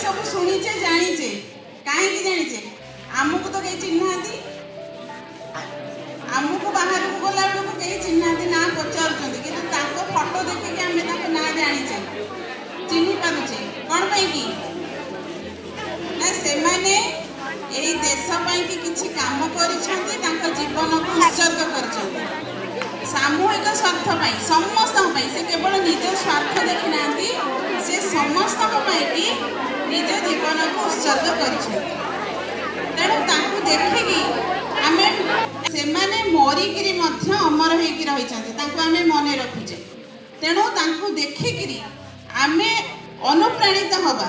सब शुणीचे जानीचे कहीं जानीचे आमको तो कहीं चिन्हाती आमको बाहर को गला बेलू कहीं चिन्हाती ना पचार कि फोटो देखिए आम ना जानीचे चिन्ह पारुचे कौन कि ना से माने यही देश कि किसी काम कर जीवन को उत्सर्ग कर सामूहिक स्वार्थ समस्त से केवल निज स्वार्थ देखी ना से समस्त निज जीवन को उत्सर्ग कर तेणु देखिकी आम से मरिकी अमर होमें मन रखुचे तेणु देखिकी आम अनुप्राणित हवा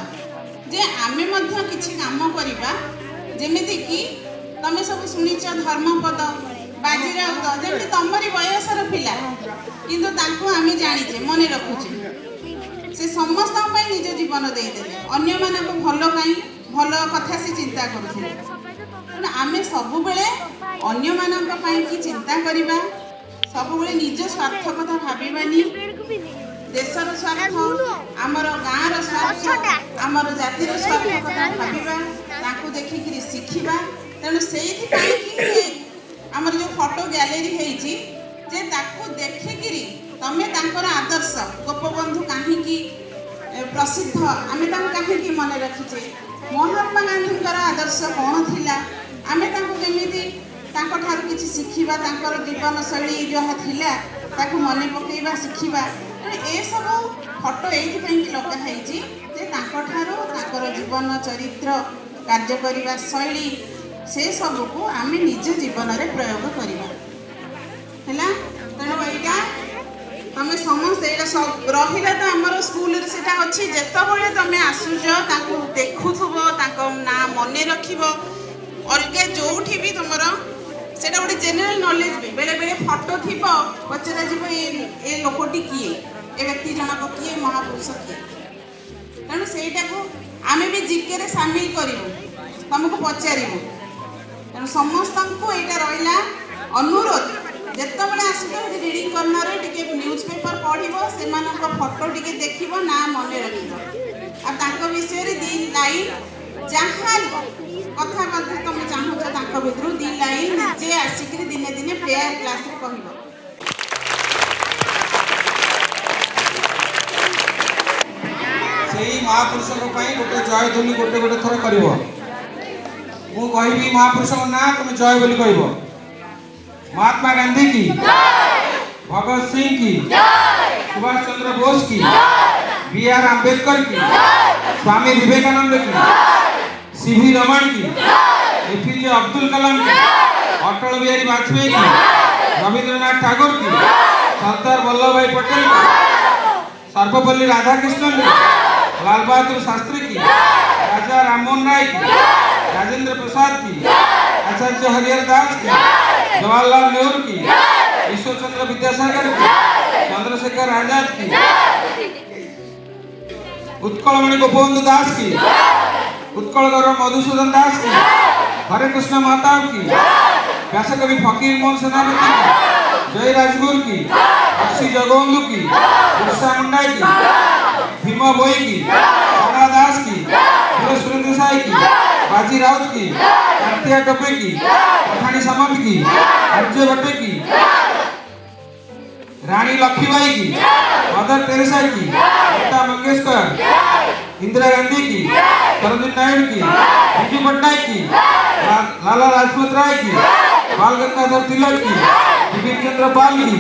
जे आमे किसी काम करवा जमीती कि तुम सब शुणीच धर्मपद बाजीराउत जमी तुमरी बयसर पिला किंतु आम जानीचे मन रखुचे से समस्त निज जीवन देदेले अन्य मानक भल कहीं भल कथा से चिंता करुले तेणु आम सब अन्य मानक कि चिंता करवा सब निज स्वार्थ कथा भावानी देशर स्वार्थ आमर गाँव स्वार्थ आमर जातिर स्वार्थ कथा भावा देखिक शिखा तेणु से आमर जो फोटो गैलरी होती देखिकी तुम आदर्श गोपबंधु कहीं प्रसिद्ध आम कहीं मन रखीचे महात्मा गांधी आदर्श कौन थी आम केमी किसी शिखा जीवन शैली जहाँ थी मन पकईवा शिखा ए सब फोटो ये लगाई जीवन चरित्र कार्य करने शैली से सब को आम निज जीवन में प्रयोग करवा तेणु यहाँ तुम समस्त सब रहा तो आमर स्कूल से अच्छी जिते तुम आसुच देखुव ना मन रख अलग जो भी तुम से गोटे जेनेल नॉलेज भी बेले बेले फोटो थी पचरा ये लोकटी किए ए व्यक्ति जनक किए महापुरुष किए तेणु से आम भी जिके सामिल करूँ तुमको पचारू तेणु समस्त को यहाँ रहा अनुरोध जितेबाला आसो रिडिंग कर्नर टे न्यूज पेपर पढ़ो से फोटो टे देख ना मन रख विषय दी लाइन जहाँ कथा तुम चाहूच भर दी लाइन निजे आसिक दिने दिने प्रेयर क्लास कह महापुरुष गोटे जय ध्वनि गोटे गोटे थर कर कहि महापुरुष ना तुम जय बोली कह महात्मा गांधी की भगत सिंह की सुभाष चंद्र बोस की बी आर अम्बेडकर की स्वामी विवेकानंद की सीवी रमन की एपीजे अब्दुल कलाम की अटल बिहारी वाजपेयी की रविंद्रनाथ टैगोर की सरदार वल्लभ भाई पटेल की सर्वपल्ली राधाकृष्णन की लाल बहादुर शास्त्री की राजा राममोहन राय की राजेंद्र प्रसाद की आचार्य हरिहर दास की जवाहरलाल नेहरू की ईश्वर चंद्र विद्यासागर की चंद्रशेखर आजाद की उत्कलमणि गोपबंधु दास की उत्कल गौरव मधुसूदन दास की हरे कृष्ण महताब की व्यासकवि फकीर मोहन सेनापति की जय राजगुरु की बख्शी जगबंधु की बिरसा मुंडा की भीम बोई की राणा दास की सुरेंद्र साई की बाजी राउत की कार्तिया टोपे की पठानी सामंत की अर्जय भट्टे की रानी लक्ष्मीबाई की मदर टेरेसा की लता मंगेशकर इंदिरा गांधी की सरंजित नायडू की बिजू पट्टनायक की लाला लाजपत राय की बाल गंगाधर तिलक की बिपिन चंद्र पाल की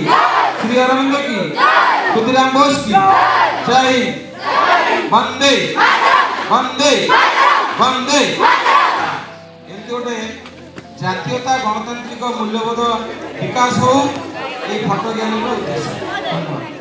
श्री अरविंद की खुदीराम बोस की जय हिंद वंदे वंदे वंदे एमती गोटे जातीयता गणतांत्रिक मूल्यबोध विकास हो ये फोटो ज्ञान उद्देश्य।